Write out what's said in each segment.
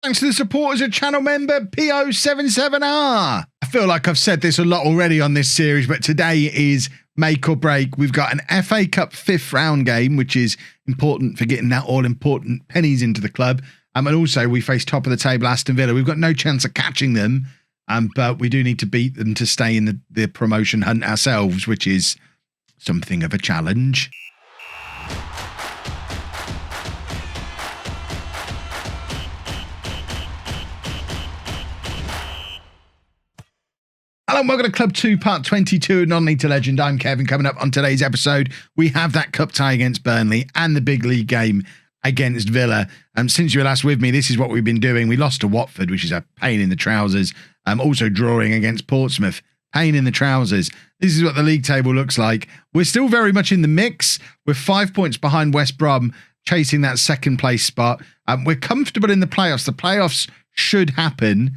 Thanks to the support as a channel member, PO77R. I feel like I've said this a lot already on this series, but today is make or break. We've got an FA Cup 5th round game, which is important for getting that all-important pennies into the club. And also, we face top of the table Aston Villa. We've got no chance of catching them, but we do need to beat them to stay in the promotion hunt ourselves, which is something of a challenge. Hello and welcome to Club 2, Part 22, Non-League to Legend. I'm Kevin. Coming up on today's episode, we have that cup tie against Burnley and the big league game against Villa. Since you were last with me, this is what we've been doing. We lost to Watford, which is a pain in the trousers. Also drawing against Portsmouth, pain in the trousers. This is what the league table looks like. We're still very much in the mix. We're 5 points behind West Brom, chasing that second place spot. We're comfortable in the playoffs. The playoffs should happen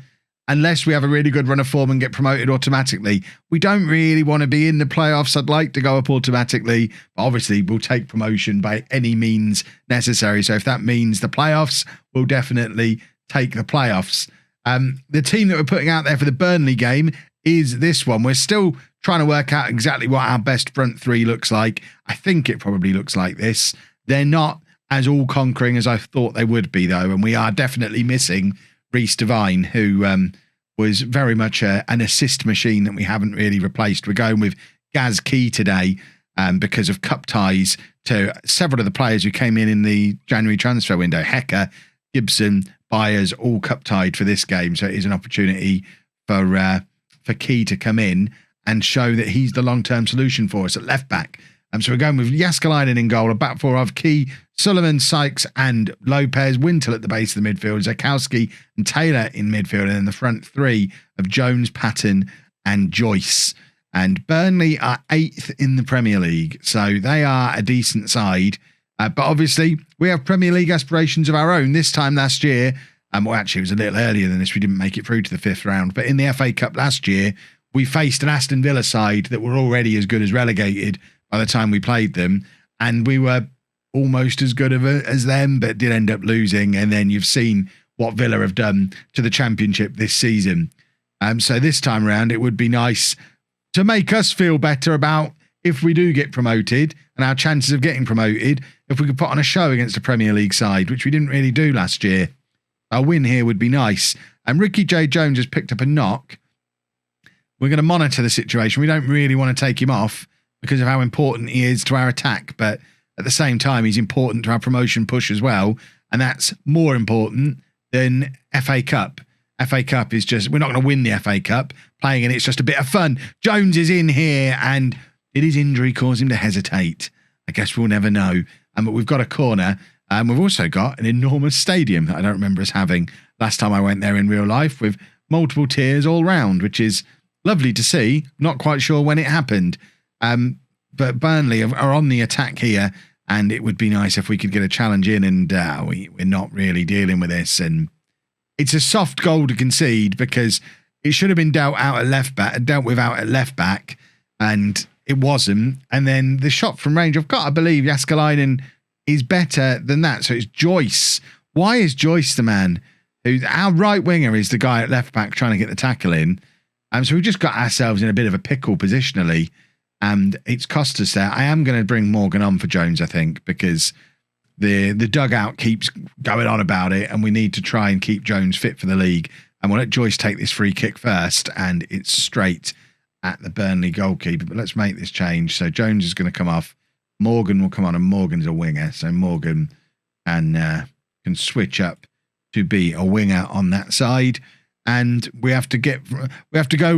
unless we have a really good run of form and get promoted automatically. We don't really want to be in the playoffs. I'd like to go up automatically, but obviously we'll take promotion by any means necessary. So if that means the playoffs, we'll definitely take the playoffs. The team that we're putting out there for the Burnley game is this one. We're still trying to work out exactly what our best front three looks like. I think it probably looks like this. They're not as all-conquering as I thought they would be, though, and we are definitely missing Reece Devine, who was very much an assist machine that we haven't really replaced. We're going with Gaz Key today because of cup ties to several of the players who came in the January transfer window. Hecker, Gibson, Byers, all cup tied for this game. So it is an opportunity for Key to come in and show that he's the long-term solution for us at left back. So we're going with Jääskeläinen in goal, a back four of Key, Sullivan, Sykes and Lopez, Wintle at the base of the midfield, Zakowski and Taylor in midfield, and then the front three of Jones, Patton and Joyce. And Burnley are 8th in the Premier League, so they are a decent side. But obviously, we have Premier League aspirations of our own. This time last year, well, actually, it was a little earlier than this. We didn't make it through to the 5th round. But in the FA Cup last year, we faced an Aston Villa side that were already as good as relegated by the time we played them, and we were almost as good as them, but did end up losing. And then you've seen what Villa have done to the Championship this season. So this time around, it would be nice to make us feel better about if we do get promoted and our chances of getting promoted, if we could put on a show against a Premier League side, which we didn't really do last year. A win here would be nice. And Ricky J. Jones has picked up a knock. We're going to monitor the situation. We don't really want to take him off because of how important he is to our attack. But at the same time, he's important to our promotion push as well. And that's more important than FA Cup. FA Cup is just, we're not going to win the FA Cup. Playing in it's just a bit of fun. Jones is in here, and did his injury cause him to hesitate? I guess we'll never know. But we've got a corner. And we've also got an enormous stadium that I don't remember us having last time I went there in real life, with multiple tiers all round, which is lovely to see. Not quite sure when it happened. But Burnley are on the attack here, and it would be nice if we could get a challenge in, and we're not really dealing with this. And it's a soft goal to concede because it should have been dealt with out at left back, and it wasn't. And then the shot from range, I've got to believe Jääskeläinen is better than that. So it's Joyce. Why is Joyce the man who's our right winger is the guy at left back trying to get the tackle in? So we've just got ourselves in a bit of a pickle positionally, and it's cost us there. I am going to bring Morgan on for Jones, I think, because the dugout keeps going on about it, and we need to try and keep Jones fit for the league. And we'll let Joyce take this free kick first, and it's straight at the Burnley goalkeeper. But let's make this change. So Jones is going to come off. Morgan will come on, and Morgan's a winger. So Morgan can switch up to be a winger on that side. And we have to go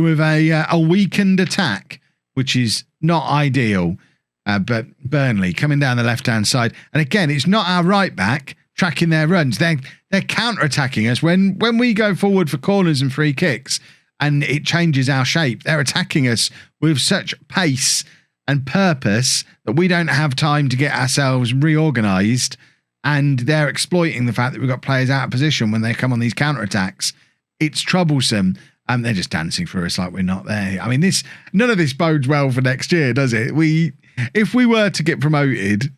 with a weakened attack, which is not ideal. But Burnley coming down the left-hand side. And again, it's not our right back tracking their runs. They're counter-attacking us when we go forward for corners and free kicks, and it changes our shape. They're attacking us with such pace and purpose that we don't have time to get ourselves reorganised, and they're exploiting the fact that we've got players out of position when they come on these counter-attacks. It's troublesome. They're just dancing through us like we're not there. I mean, none of this bodes well for next year, does it? If we were to get promoted,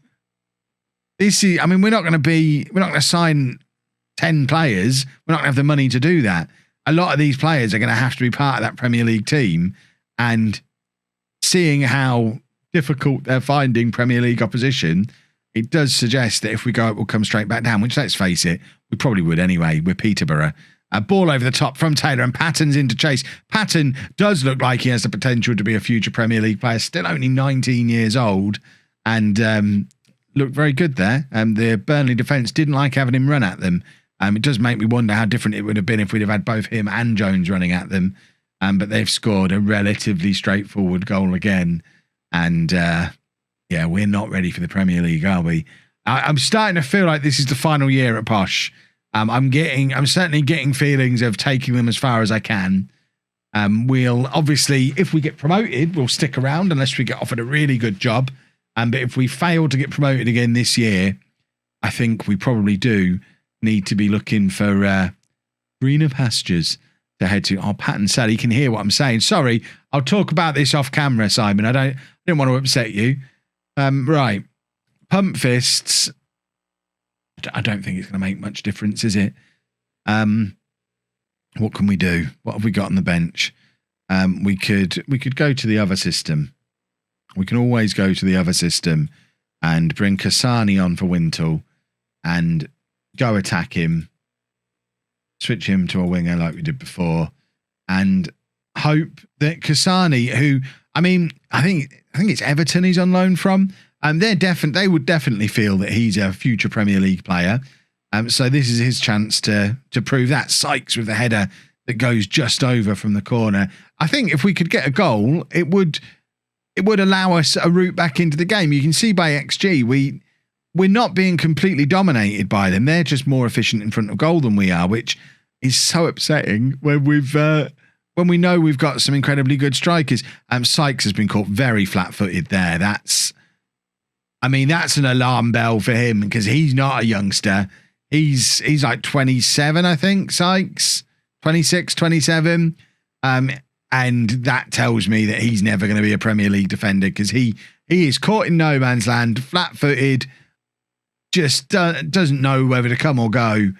we're not going to sign 10 players, we're not going to have the money to do that. A lot of these players are going to have to be part of that Premier League team, and seeing how difficult they're finding Premier League opposition, it does suggest that if we go up, we'll come straight back down, which, let's face it, we probably would anyway. We're Peterborough. A ball over the top from Taylor, and Patton's into chase. Patton does look like he has the potential to be a future Premier League player, still only 19 years old, and looked very good there. The Burnley defence didn't like having him run at them. It does make me wonder how different it would have been if we'd have had both him and Jones running at them. But they've scored a relatively straightforward goal again. And yeah, we're not ready for the Premier League, are we? I'm starting to feel like this is the final year at Posh. I'm certainly getting feelings of taking them as far as I can. We'll obviously, if we get promoted, we'll stick around unless we get offered a really good job. But if we fail to get promoted again this year, I think we probably do need to be looking for greener pastures to head to. Oh, Patton said he can hear what I'm saying. Sorry, I'll talk about this off camera, Simon. I don't want to upset you. Right. Pump fists. I don't think it's going to make much difference, is it? What can we do? What have we got on the bench? We could go to the other system. We can always go to the other system and bring Kasani on for Wintle and go attack him. Switch him to a winger like we did before, and hope that Kasani, who, I mean, I think it's Everton he's on loan from. They would definitely feel that he's a future Premier League player. So this is his chance to prove that. Sykes with the header that goes just over from the corner. I think if we could get a goal, it would allow us a route back into the game. You can see by XG, we're not being completely dominated by them. They're just more efficient in front of goal than we are, which is so upsetting when we know we've got some incredibly good strikers. Sykes has been caught very flat-footed there. That's an alarm bell for him because he's not a youngster. He's like 27, I think, Sykes. 26, 27. And that tells me that he's never going to be a Premier League defender because he is caught in no man's land, flat-footed, just doesn't know whether to come or go.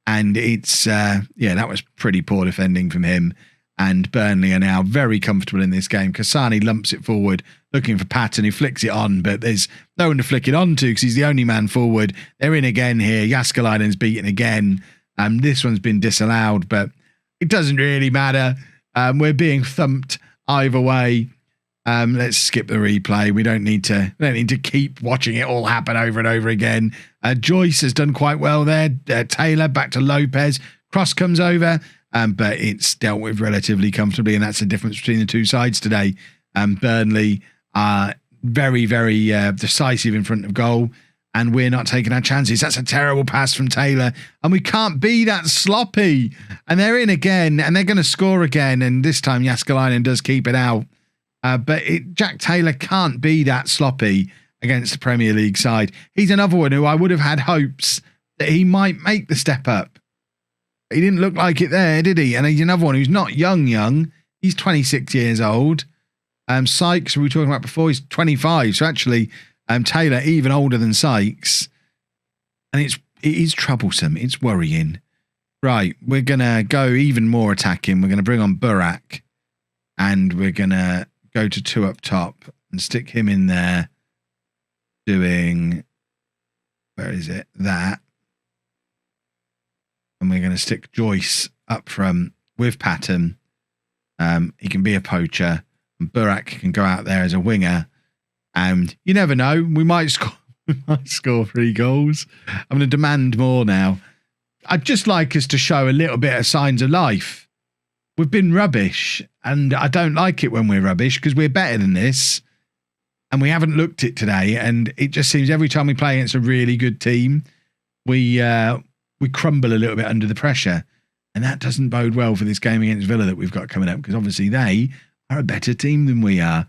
And it's, that was pretty poor defending from him. And Burnley are now very comfortable in this game. Kasani lumps it forward, looking for Patton, who flicks it on, but there's no one to flick it on to because he's the only man forward. They're in again here. Jaskalainen's beaten again. This one's been disallowed, but it doesn't really matter. We're being thumped either way. Let's skip the replay. We don't need to keep watching it all happen over and over again. Joyce has done quite well there. Taylor back to Lopez. Cross comes over, but it's dealt with relatively comfortably, and that's the difference between the two sides today. Burnley are very, very decisive in front of goal, and we're not taking our chances. That's a terrible pass from Taylor, and we can't be that sloppy. And they're in again, and they're going to score again, and this time Jaskalainen does keep it out. But Jack Taylor can't be that sloppy against the Premier League side. He's another one who I would have had hopes that he might make the step up. He didn't look like it there, did he? And he's another one who's not young. He's 26 years old. Sykes, we were talking about before, he's 25. So actually, Taylor even older than Sykes. And it is troublesome. It's worrying. Right, we're going to go even more attacking. We're going to bring on Burak. And we're going to go to 2 up top and stick him in there doing, where is it? That. And we're going to stick Joyce up front with Patton. He can be a poacher. And Burak can go out there as a winger. And you never know. We might score 3 goals. I'm going to demand more now. I'd just like us to show a little bit of signs of life. We've been rubbish. And I don't like it when we're rubbish because we're better than this. And we haven't looked it today. And it just seems every time we play against a really good team, we crumble a little bit under the pressure. And that doesn't bode well for this game against Villa that we've got coming up because obviously they are a better team than we are.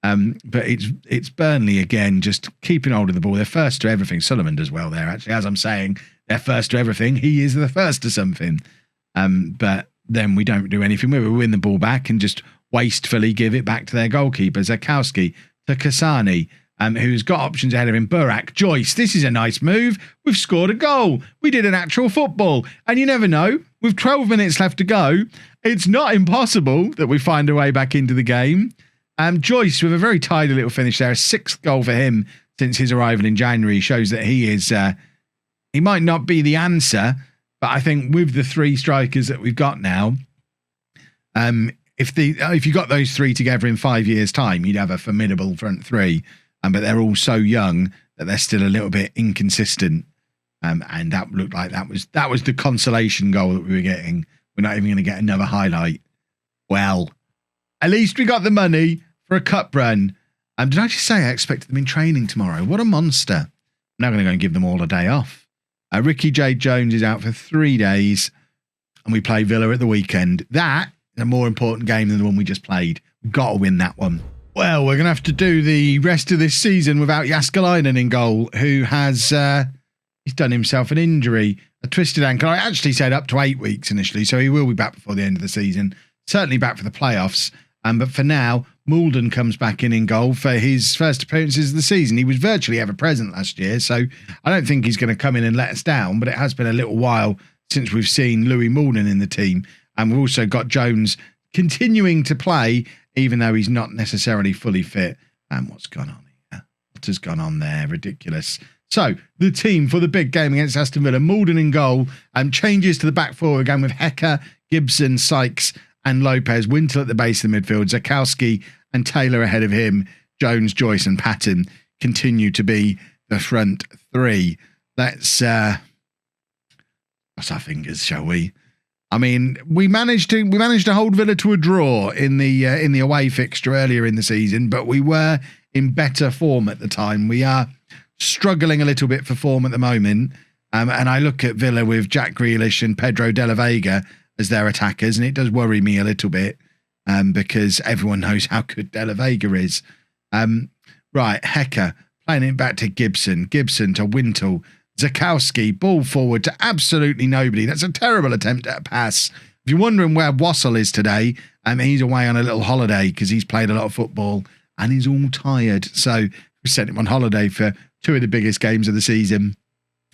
But it's Burnley again, just keeping hold of the ball. They're first to everything. Sullivan does well there, actually. As I'm saying, they're first to everything. He is the first to something. But then we don't do anything with it. We win the ball back and just wastefully give it back to their goalkeeper, Zakowski, to Kasani. who's got options ahead of him. Burak, Joyce, this is a nice move. We've scored a goal. We did an actual football. And you never know, with 12 minutes left to go, it's not impossible that we find a way back into the game. Joyce with a very tidy little finish there, a 6th goal for him since his arrival in January, shows that he is, he might not be the answer, but I think with the 3 strikers that we've got now, if you got those 3 together in 5 years' time, you'd have a formidable front 3. But they're all so young that they're still a little bit inconsistent. And that looked like that was the consolation goal that we were getting. We're not even going to get another highlight. Well, at least we got the money for a cup run. Did I just say I expected them in training tomorrow? What a monster. I'm now going to go and give them all a day off. Ricky J. Jones is out for 3 days, and we play Villa at the weekend. That is a more important game than the one we just played. We've got to win that one. Well, we're going to have to do the rest of this season without Jaskalainen in goal, who has he's done himself an injury, a twisted ankle. I actually said up to 8 weeks initially, so he will be back before the end of the season. Certainly back for the playoffs. But for now, Malden comes back in goal for his first appearances of the season. He was virtually ever present last year, so I don't think he's going to come in and let us down, but it has been a little while since we've seen Louis Malden in the team. And we've also got Jones continuing to play, even though he's not necessarily fully fit. And what's gone on here? What has gone on there? Ridiculous. So, the team for the big game against Aston Villa, Malden in goal, changes to the back four again with Hecker, Gibson, Sykes and Lopez. Wintle at the base of the midfield. Zakowski and Taylor ahead of him. Jones, Joyce and Patton continue to be the front 3. Let's cross our fingers, shall we? I mean, we managed to hold Villa to a draw in the away fixture earlier in the season, but we were in better form at the time. We are struggling a little bit for form at the moment, and I look at Villa with Jack Grealish and Pedro de la Vega as their attackers, and it does worry me a little bit because everyone knows how good de la Vega is. Right, Hecker playing it back to Gibson to Wintle. Zakowski, ball forward to absolutely nobody. That's a terrible attempt at a pass. If you're wondering where Wassel is today, he's away on a little holiday because he's played a lot of football and he's all tired. So we sent him on holiday for 2 of the biggest games of the season.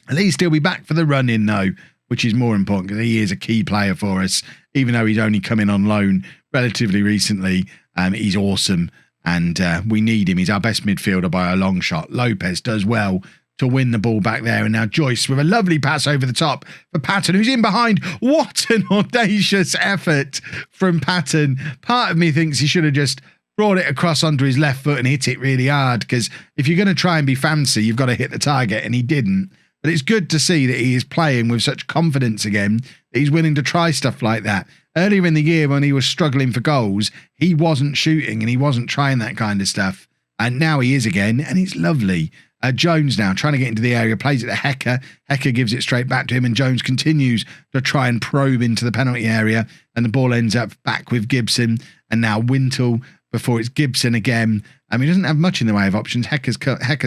At least he'll be back for the run-in though, which is more important because he is a key player for us. Even though he's only come in on loan relatively recently, he's awesome and we need him. He's our best midfielder by a long shot. Lopez does well to win the ball back there. And now Joyce with a lovely pass over the top for Patton, who's in behind. What an audacious effort from Patton. Part of me thinks he should have just brought it across onto his left foot and hit it really hard, because if you're going to try and be fancy, you've got to hit the target, and he didn't. But it's good to see that he is playing with such confidence again, that he's willing to try stuff like that. Earlier in the year when he was struggling for goals, he wasn't shooting and he wasn't trying that kind of stuff. And now he is again, and it's lovely. Jones now trying to get into the area, plays it to Hecker. Hecker gives it straight back to him, and Jones continues to try and probe into the penalty area, and the ball ends up back with Gibson, and now Wintle before it's Gibson again. He doesn't have much in the way of options. Hecker's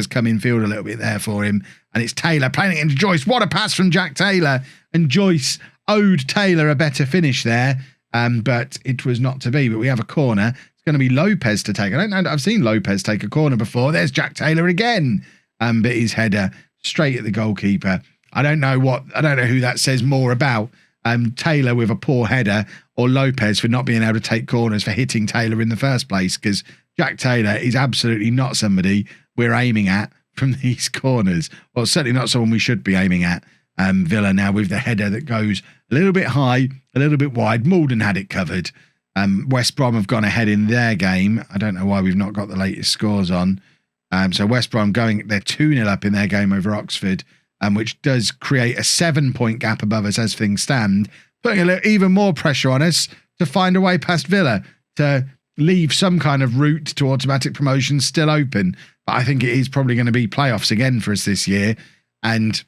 come in field a little bit there for him, and it's Taylor playing it into Joyce. What a pass from Jack Taylor, and Joyce owed Taylor a better finish there, but it was not to be. But we have a corner. It's going to be Lopez to take. I don't know that I've seen Lopez take a corner before. There's Jack Taylor again. But his header straight at the goalkeeper. I don't know who that says more about. Taylor with a poor header, or Lopez for not being able to take corners for hitting Taylor in the first place, because Jack Taylor is absolutely not somebody we're aiming at from these corners. Well, certainly not someone we should be aiming at. Villa now with the header that goes a little bit high, a little bit wide. Malden had it covered. West Brom have gone ahead in their game. I don't know why we've not got the latest scores on. So West Brom they're 2-0 up in their game over Oxford, which does create a 7-point gap above us as things stand, putting even more pressure on us to find a way past Villa, to leave some kind of route to automatic promotion still open. But I think it is probably going to be playoffs again for us this year. And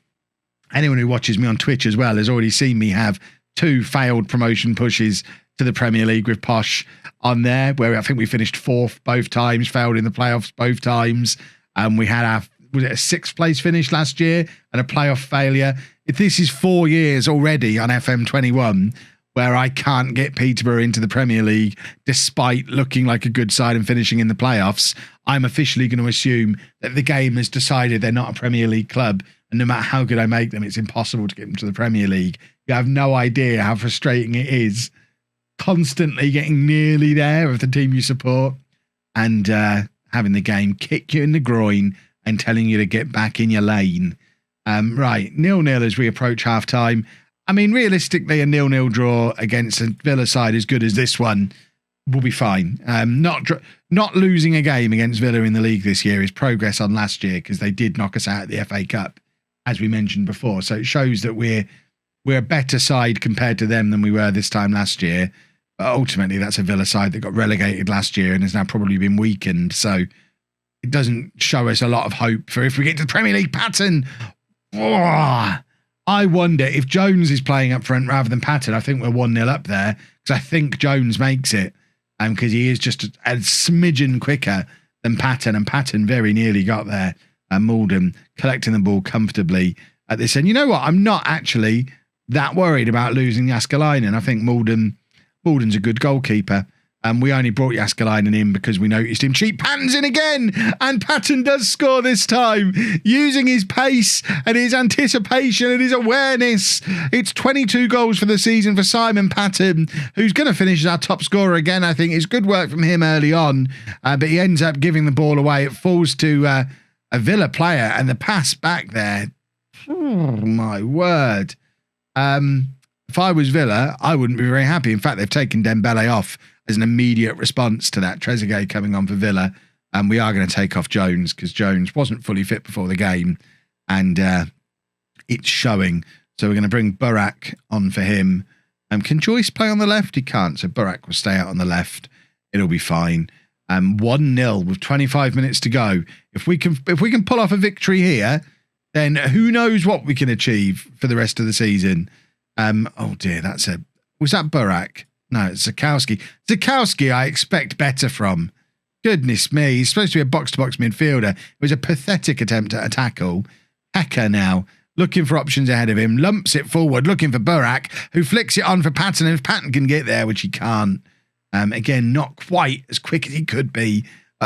anyone who watches me on Twitch as well has already seen me have 2 failed promotion pushes to the Premier League with Posh on there, where I think we finished 4th both times, failed in the playoffs both times. We had was it a 6th place finish last year and a playoff failure. If this is 4 years already on FM21, where I can't get Peterborough into the Premier League despite looking like a good side and finishing in the playoffs, I'm officially going to assume that the game has decided they're not a Premier League club, and no matter how good I make them, it's impossible to get them to the Premier League. You have no idea how frustrating it is constantly getting nearly there of the team you support and having the game kick you in the groin and telling you to get back in your lane. Right, 0-0 as we approach half-time. I mean, realistically, a 0-0 draw against a Villa side as good as this one will be fine. Not losing a game against Villa in the league this year is progress on last year because they did knock us out at the FA Cup, as we mentioned before. So it shows that we're a better side compared to them than we were this time last year. But ultimately, that's a Villa side that got relegated last year and has now probably been weakened. So it doesn't show us a lot of hope for if we get to the Premier League pattern. Oh, I wonder if Jones is playing up front rather than Patton. I think we're 1-0 up there because I think Jones makes it because he is just a smidgen quicker than Patton, and Patton very nearly got there. Malden collecting the ball comfortably at this end. You know what? I'm not actually that worried about losing Jaskalainen. I think Malden's a good goalkeeper. We only brought Jaskalainen in because we noticed him cheat. Patton's in again, and Patton does score this time using his pace and his anticipation and his awareness. It's 22 goals for the season for Simon Patton, who's going to finish as our top scorer again. I think it's good work from him early on, but he ends up giving the ball away. It falls to a Villa player, and the pass back there. Oh, my word. If I was Villa, I wouldn't be very happy. In fact, they've taken Dembele off as an immediate response to that. Trezeguet coming on for Villa. And we are going to take off Jones because Jones wasn't fully fit before the game. And it's showing. So we're going to bring Burak on for him. Can Joyce play on the left? He can't. So Burak will stay out on the left. It'll be fine. 1-0 with 25 minutes to go. If we can pull off a victory here, then who knows what we can achieve for the rest of the season. Oh dear, was that Burak? No, it's Zakowski. Zakowski, I expect better from. Goodness me, he's supposed to be a box-to-box midfielder. It was a pathetic attempt at a tackle. Hecker now, looking for options ahead of him, lumps it forward, looking for Burak, who flicks it on for Patton, and if Patton can get there, which he can't. Again, not quite as quick as he could be,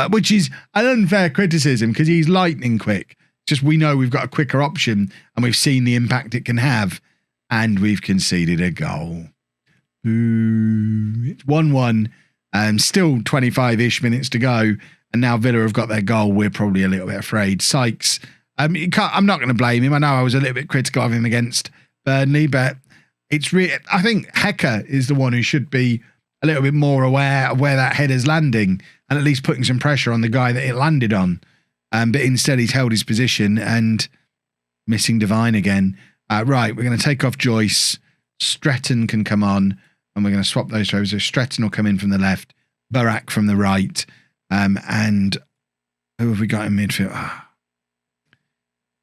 which is an unfair criticism because he's lightning quick. Just we know we've got a quicker option and we've seen the impact it can have. And we've conceded a goal. Ooh, it's 1-1. Still 25-ish minutes to go. And now Villa have got their goal. We're probably a little bit afraid. Sykes, I'm not going to blame him. I know I was a little bit critical of him against Burnley, but I think Hecker is the one who should be a little bit more aware of where that header's landing and at least putting some pressure on the guy that it landed on. But instead he's held his position and missing Devine again. Right, we're going to take off Joyce. Stretton can come on, and we're going to swap those rows. So Stretton will come in from the left, Burak from the right, and who have we got in midfield?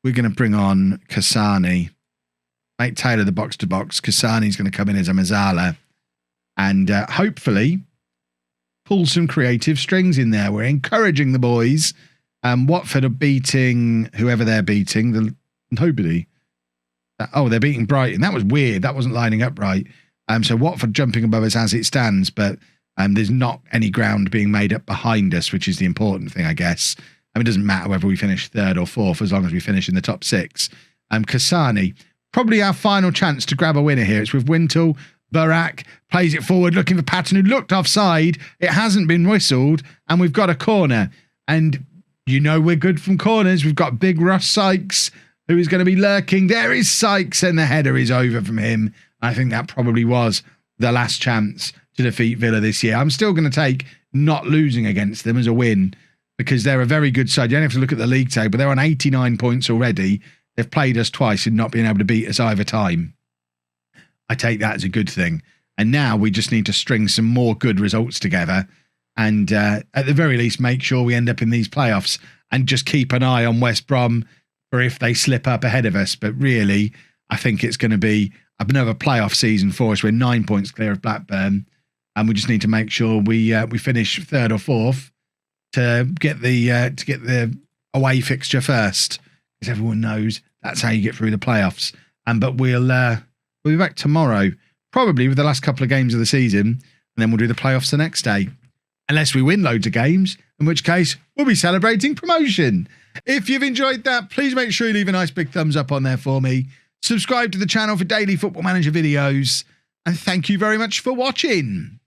We're going to bring on Kasani. Make Taylor the box-to-box. Kasani's going to come in as a Mazzala, and hopefully pull some creative strings in there. We're encouraging the boys. Watford are beating whoever they're beating. Nobody. They're beating Brighton. That was weird. That wasn't lining up right. So Watford jumping above us as it stands, but there's not any ground being made up behind us, which is the important thing, I guess. It doesn't matter whether we finish third or fourth as long as we finish in the top six. Kasani, probably our final chance to grab a winner here. It's with Wintle. Burak plays it forward, looking for Patton, who looked offside. It hasn't been whistled, and we've got a corner. And you know we're good from corners. We've got big Ross Sykes, who is going to be lurking. There is Sykes, and the header is over from him. I think that probably was the last chance to defeat Villa this year. I'm still going to take not losing against them as a win because they're a very good side. You don't have to look at the league table. They're on 89 points already. They've played us twice and not been able to beat us either time. I take that as a good thing. And now we just need to string some more good results together and at the very least make sure we end up in these playoffs and just keep an eye on West Brom for if they slip up ahead of us. But really, I think it's going to be another playoff season for us. We're 9 points clear of Blackburn, and we just need to make sure we finish third or fourth to get the away fixture first, because everyone knows that's how you get through the playoffs. But we'll be back tomorrow probably with the last couple of games of the season, and then we'll do the playoffs the next day. Unless we win loads of games, in which case we'll be celebrating promotion. If you've enjoyed that, please make sure you leave a nice big thumbs up on there for me. Subscribe to the channel for daily Football Manager videos. And thank you very much for watching.